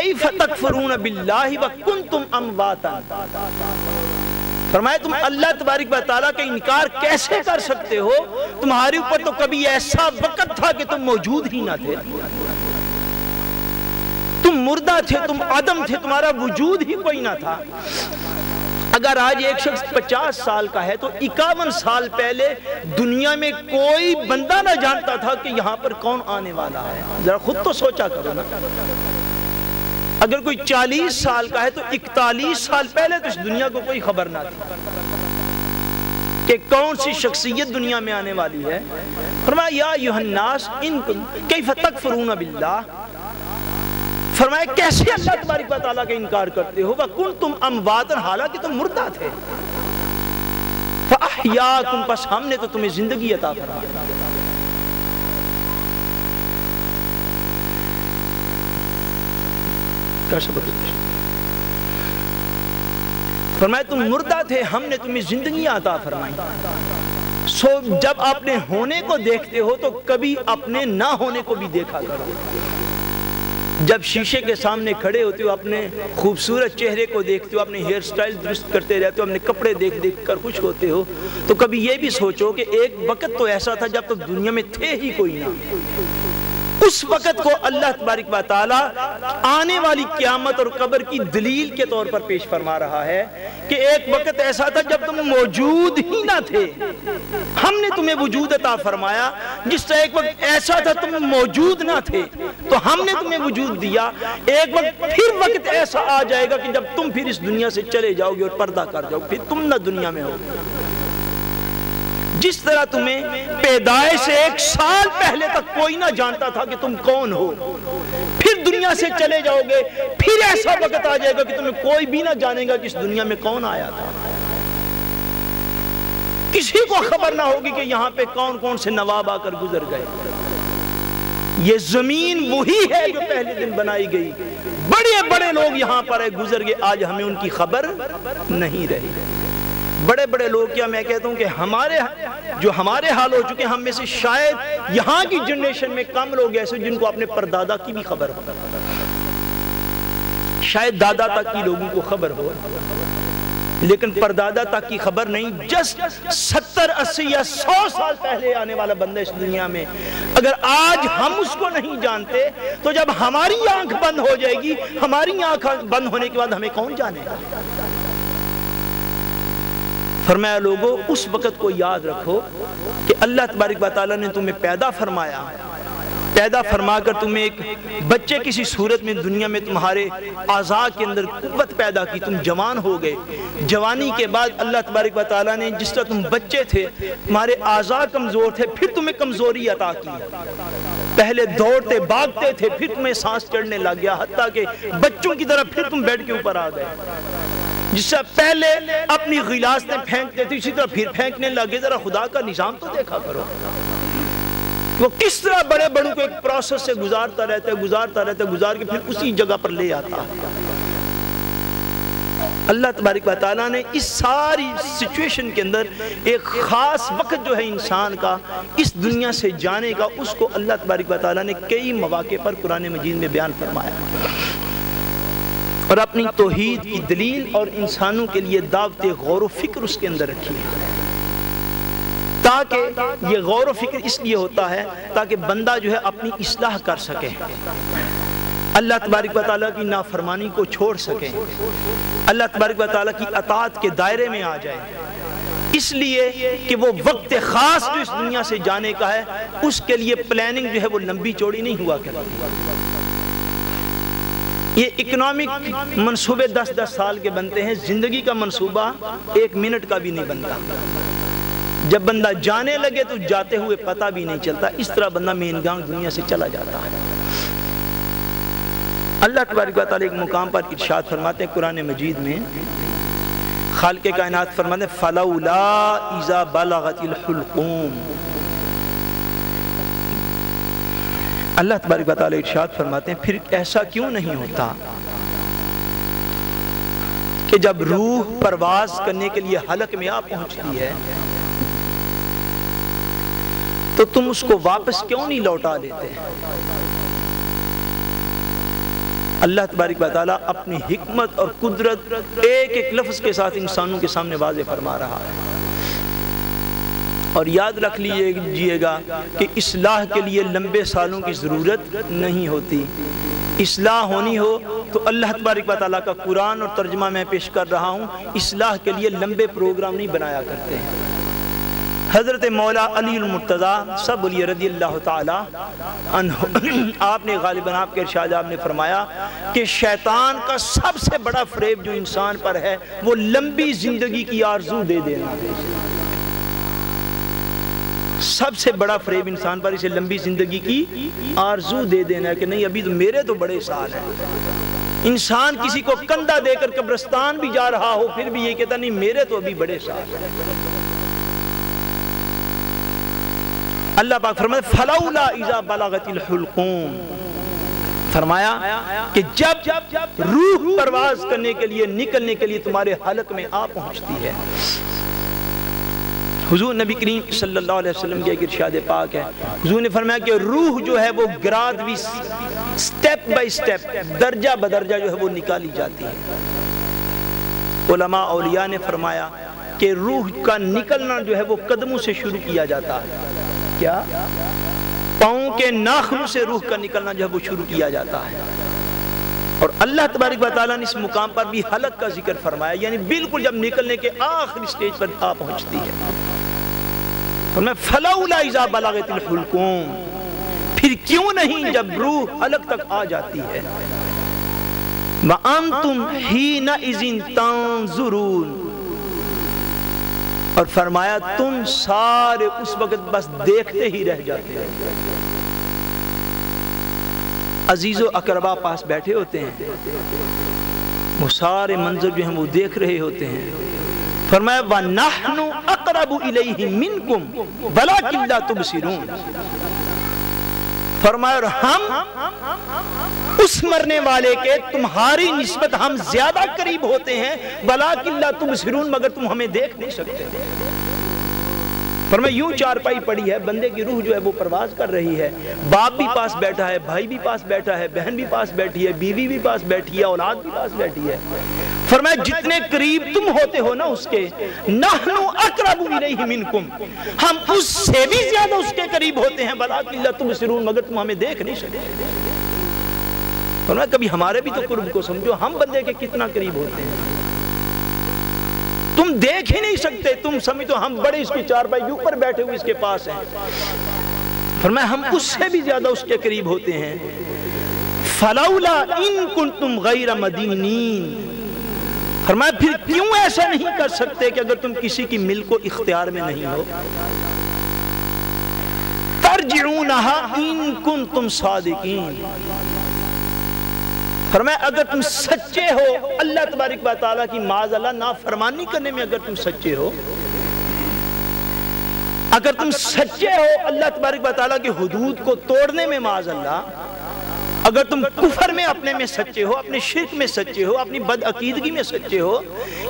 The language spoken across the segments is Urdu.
کیف تکفرون باللہ وکنتم امواتا، فرمایا تم اللہ تبارک و تعالیٰ کا انکار کیسے کر سکتے ہو؟ تمہارے اوپر تو کبھی ایسا وقت تھا کہ تم موجود ہی نہ تھے، تم مردہ تھے، تم عدم تھے، تمہارا وجود ہی کوئی نہ تھا۔ اگر آج ایک شخص 50 سال کا ہے تو 51 سال پہلے دنیا میں کوئی بندہ نہ جانتا تھا کہ یہاں پر کون آنے والا ہے۔ ذرا خود تو سوچا کرو نا، اگر کوئی 40 سال کا ہے تو 41 سال پہلے تو اس دنیا کو کوئی خبر نہ تھی کہ کون سی شخصیت دنیا میں آنے والی ہے۔ فرمایا یا ایھا الناس ان کیف تکفرون باللہ، فرمایا کیسے اللہ تبارک و تعالیٰ کا انکار کرتے ہو؟ وَكُنْتُمْ أَمْوَاتًا، حالانکہ تم مردہ تھے، فَأَحْيَاكُمْ، پس ہم نے تو تمہیں زندگی عطا فرمایا۔ فرمایا تم مردہ تھے، ہم نے تمہیں زندگی عطا فرمائی۔ جب اپنے ہونے کو دیکھتے ہو تو کبھی اپنے نہ ہونے کو بھی دیکھا کرو۔ جب شیشے کے سامنے کھڑے ہوتے ہو، اپنے خوبصورت چہرے کو دیکھتے ہو، اپنے ہیئر سٹائل درست کرتے رہتے ہو، اپنے کپڑے دیکھ دیکھ کر خوش ہوتے ہو، تو کبھی یہ بھی سوچو کہ ایک وقت تو ایسا تھا جب تک دنیا میں تھے ہی کوئی نہ۔ اس وقت کو اللہ تبارک و تعالیٰ آنے والی قیامت اور قبر کی دلیل کے طور پر پیش فرما رہا ہے کہ ایک وقت ایسا تھا جب تم موجود ہی نہ تھے، ہم نے تمہیں وجود عطا فرمایا۔ جس طرح ایک وقت ایسا تھا تم موجود نہ تھے تو ہم نے تمہیں وجود دیا، ایک وقت پھر وقت ایسا آ جائے گا کہ جب تم پھر اس دنیا سے چلے جاؤ گے اور پردہ کر جاؤ، پھر تم نہ دنیا میں ہو۔ جس طرح تمہیں پیدائش سے 1 سال پہلے تک کوئی نہ جانتا تھا کہ تم کون ہو، پھر دنیا سے چلے جاؤ گے، پھر ایسا وقت آ جائے گا کہ تمہیں کوئی بھی نہ جانے گا کہ اس دنیا میں کون آیا تھا۔ کسی کو خبر نہ ہوگی کہ یہاں پہ کون کون سے نواب آ کر گزر گئے۔ یہ زمین وہی ہے جو پہلے دن بنائی گئی، بڑے بڑے لوگ یہاں پر گزر گئے، آج ہمیں ان کی خبر نہیں رہی۔ بڑے بڑے لوگ کیا، میں کہتا ہوں کہ ہمارے حال ہو چکے، ہم میں سے شاید یہاں کی جنریشن میں کم لوگ ایسے جن کو اپنے پردادا کی بھی خبر ہو، شاید دادا تک کی لوگوں کو خبر ہو، لیکن پردادا تک کی خبر نہیں۔ جسٹ 70 80 یا 100 سال پہلے آنے والا بندہ اس دنیا میں، اگر آج ہم اس کو نہیں جانتے تو جب ہماری آنکھ بند ہو جائے گی، ہماری آنکھ بند ہونے کے بعد ہمیں کون جانے گا؟ فرمایا لوگوں اس وقت کو یاد رکھو کہ اللہ تبارک و تعالیٰ نے تمہیں پیدا فرمایا، پیدا فرما کر تمہیں ایک بچے کسی صورت میں دنیا میں تمہارے اعضاء کے اندر قوت پیدا کی، تم جوان ہو گئے۔ جوانی کے بعد اللہ تبارک و تعالیٰ نے جس طرح تم بچے تھے، تمہارے اعضاء کمزور تھے، پھر تمہیں کمزوری عطا کی۔ پہلے دوڑتے بھاگتے تھے، پھر تمہیں سانس چڑھنے لگ گیا، حتیٰ کہ بچوں کی طرح پھر تم بیڈ کے اوپر آ گئے۔ جس سے پہلے اپنی غلاظتیں پھینکتے تھے، اسی طرح پھر پھینکنے لگے۔ ذرا خدا کا نظام تو دیکھا کرو، وہ کس طرح بڑے بڑوں کو ایک پروسیس سے گزارتا رہتا ہے، گزار کے پھر اسی جگہ پر لے آتا۔ اللہ تبارک و تعالیٰ نے اس ساری سچویشن کے اندر ایک خاص وقت جو ہے انسان کا اس دنیا سے جانے کا، اس کو اللہ تبارک و تعالیٰ نے کئی مواقع پر قرآن مجید میں بیان فرمایا اور اپنی توحید کی دلیل اور انسانوں کے لیے دعوت غور و فکر اس کے اندر رکھی ہے، تاکہ یہ غور و فکر اس لیے ہوتا ہے تاکہ بندہ جو ہے اپنی اصلاح کر سکے، اللہ تبارک و تعالیٰ کی نافرمانی کو چھوڑ سکے، اللہ تبارک و تعالیٰ کی اطاعت کے دائرے میں آ جائے، اس لیے کہ وہ وقت خاص جو اس دنیا سے جانے کا ہے اس کے لیے پلاننگ جو ہے وہ لمبی چوڑی نہیں ہوا کرتی۔ یہ اکنامک منصوبے 10-10 سال کے بنتے ہیں، زندگی کا منصوبہ 1 منٹ کا بھی نہیں بنتا۔ جب بندہ جانے لگے تو جاتے ہوئے پتہ بھی نہیں چلتا، اس طرح بندہ مین گانگ دنیا سے چلا جاتا ہے۔ اللہ تبارک و تعالیٰ ایک مقام پر ارشاد فرماتے ہیں قرآن مجید میں، خالق کائنات فرماتے ہیں فَلَوْلَا إِذَا بَلَغَتِ الْحُلْقُومِ، اللہ تبارک و تعالیٰ ارشاد فرماتے ہیں پھر ایسا کیوں نہیں ہوتا کہ جب روح پرواز کرنے کے لیے حلق میں آ پہنچتی ہے تو تم اس کو واپس کیوں نہیں لوٹا لیتے؟ اللہ تبارک و تعالیٰ اپنی حکمت اور قدرت ایک ایک لفظ کے ساتھ انسانوں کے سامنے واضح فرما رہا ہے۔ اور یاد رکھ لیجئے گا کہ اصلاح کے لیے لمبے سالوں کی ضرورت نہیں ہوتی۔ اصلاح ہونی ہو تو اللہ تبارک و تعالیٰ کا قرآن اور ترجمہ میں پیش کر رہا ہوں، اصلاح کے لیے لمبے پروگرام نہیں بنایا کرتے ہیں۔ حضرت مولا علی المرتضیٰ سب علی رضی اللہ تعالی عنہ، آپ نے غالباً آپ کے ارشاد آپ نے فرمایا کہ شیطان کا سب سے بڑا فریب جو انسان پر ہے وہ لمبی زندگی کی آرزو دے دینا۔ سب سے بڑا فریب انسان پر اسے لمبی زندگی کی آرزو دے دینا ہے کہ نہیں ابھی تو میرے تو بڑے سال ہیں۔ انسان کسی کو کندھا دے کر قبرستان بھی جا رہا ہو پھر بھی یہ کہتا نہیں میرے تو ابھی بڑے سال ہیں۔ اللہ پاک فرماتا فَلَوْلَا إِذَا بَلَغَتِ الْحُلْقُومَ، فرمایا کہ جب روح پرواز کرنے کے لیے نکلنے کے لیے تمہارے حلق میں آ پہنچتی ہے۔ حضور نبی کریم صلی اللہ علیہ وسلم کے ایک ارشاد پاک ہے، حضور نے فرمایا کہ روح جو ہے وہ گراد بھی سٹیپ بائی سٹیپ درجہ بدرجہ جو ہے وہ نکالی جاتی ہے۔ علماء اولیاء نے فرمایا کہ روح کا نکلنا جو ہے وہ قدموں سے شروع کیا جاتا ہے۔ کیا؟ پاؤں کے ناخنوں سے روح کا نکلنا جو ہے وہ شروع کیا جاتا ہے۔ اور اللہ تبارک و تعالیٰ نے اس مقام پر بھی حلق کا ذکر فرمایا، یعنی بالکل جب نکلنے کے آخری سٹیج پر آ پہنچتی ہے۔ فرمایا فَلَوْلَا إِذَا بَلَغَتِ الْحُلْقُومَ، پھر کیوں نہیں جب روح حلق تک آ جاتی ہے۔ وَأَنْتُمْ حِينَئِذٍ تَنْظُرُونَ، اور فرمایا تم سارے اس وقت بس دیکھتے ہی رہ جاتے ہیں۔ عزیز و اقربا پاس بیٹھے ہوتے ہیں، وہ سارے منظر جو ہیں وہ دیکھ رہے ہوتے ہیں۔ فرمایا وَنَحْنُ أَقْرَبُ إِلَيْهِ مِنْكُمْ وَلَكِنْ لَا تُبْصِرُونَ، فرمایا اور ہم اس مرنے والے کے تمہاری نسبت ہم زیادہ قریب ہوتے ہیں، وَلَكِنْ لَا تُبْصِرُونَ، مگر تم ہمیں دیکھ نہیں سکتے۔ فرمایا یوں چارپائی پڑی ہے، بندے کی روح جو ہے وہ پرواز کر رہی ہے، باپ بھی پاس بیٹھا ہے، بھائی بھی پاس بیٹھا ہے، بہن بھی پاس بیٹھی ہے، بیوی بھی پاس بیٹھی ہے، اولاد بھی پاس بیٹھی ہے۔ فرمایا جتنے قریب تم ہوتے ہو نا اس کے، نحن اقرب الیہ منکم، ہم اس سے بھی زیادہ اس کے قریب ہوتے ہیں، ولکن لا تبصرون، مگر تم ہمیں دیکھ نہیں سکتے۔ فرمایا کبھی ہمارے بھی تو قرب کو سمجھو، ہم بندے کے کتنا قریب ہوتے ہیں، تم دیکھ ہی نہیں سکتے، تم سمجھو ہم بڑے اس کے چارپائی کے اوپر بیٹھے ہوئے اس کے پاس ہیں۔ فرمایا ہم اس سے بھی زیادہ اس کے قریب ہوتے ہیں۔ فَلَوْلَا إِن كُنْتُمْ غَيْرَ مَدِينِينَ، فرمایا پھر کیوں ایسا نہیں کر سکتے کہ اگر تم کسی کی ملک کو اختیار میں نہیں ہو، تَرْجِعُونَهَا إِن كُنْتُمْ صَادِقِينَ، فرمایا اگر تم سچے ہو اللہ تبارک و تعالیٰ کی معاذ اللہ نافرمانی کرنے میں، اگر تم سچے ہو، اگر تم سچے ہو اللہ تبارک و تعالیٰ کی حدود کو توڑنے میں معاذ اللہ، اگر تم کفر میں اپنے میں سچے ہو، اپنے شرک میں سچے ہو، اپنی بدعقیدگی میں سچے ہو،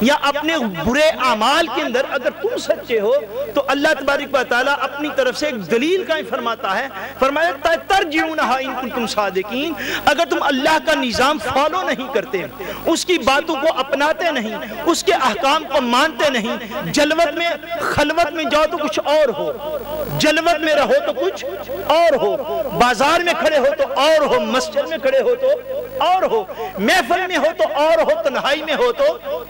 یا اپنے برے اعمال کے اندر اگر تم سچے ہو، تو اللہ تبارک و تعالیٰ اپنی طرف سے ایک دلیل قائم فرماتا ہے۔ فرمایا ترجعونها ان کنتم صادقین، اگر تم اللہ کا نظام فالو نہیں کرتے، اس کی باتوں کو اپناتے نہیں، اس کے احکام کو مانتے نہیں، جلوت میں خلوت میں جاؤ تو کچھ اور ہو، جلوت میں رہو تو کچھ اور ہو، بازار میں کھڑے ہو تو اور ہو، مسجد میں کھڑے ہو تو اور ہو، محفل میں ہو تو اور ہو، تنہائی میں ہو تو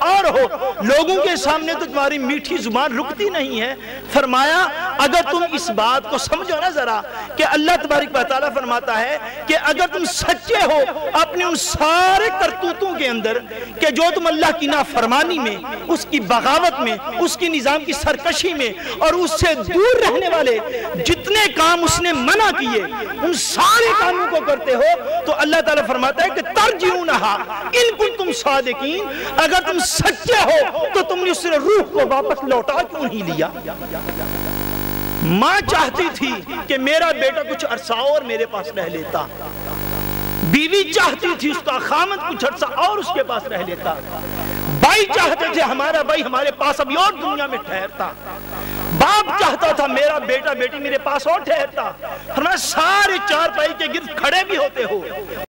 اور ہو، لوگوں کے سامنے تو تمہاری میٹھی زبان رکتی نہیں ہے۔ فرمایا اگر تم اس بات کو سمجھو نا ذرا کہ اللہ تبارک و تعالیٰ فرماتا ہے کہ اگر تم سچے ہو اپنے ان سارے کرتوتوں کے اندر کہ جو تم اللہ کی نافرمانی میں، اس کی بغاوت میں، اس کی نظام کی سرکشی میں اور اس سے دور رہنے والے جتنے کام اس نے منع کیے ان سارے کاموں کو کرتے ہو، تو اللہ تعالیٰ فرماتا ہے کہ ترجعونها ان کنتم صادقین، اگر تم سچے ہو تو تم نے اس سے روح کو واپس لوٹا کیوں نہیں لیا؟ ماں چاہتی تھی کہ میرا بیٹا کچھ عرصہ اور میرے پاس رہ لیتا، بیوی چاہتی تھی اس کا خامد کچھ عرصہ اور اس کے پاس رہ لیتا، بھائی چاہتے تھے ہمارا بھائی ہمارے پاس ابھی اور دنیا میں ٹھہرتا، باپ چاہتا تھا میرا بیٹا بیٹی میرے پاس اور ٹھہرتا۔ فرمایا سارے چارپائی کے گرد کھڑے بھی ہوتے ہو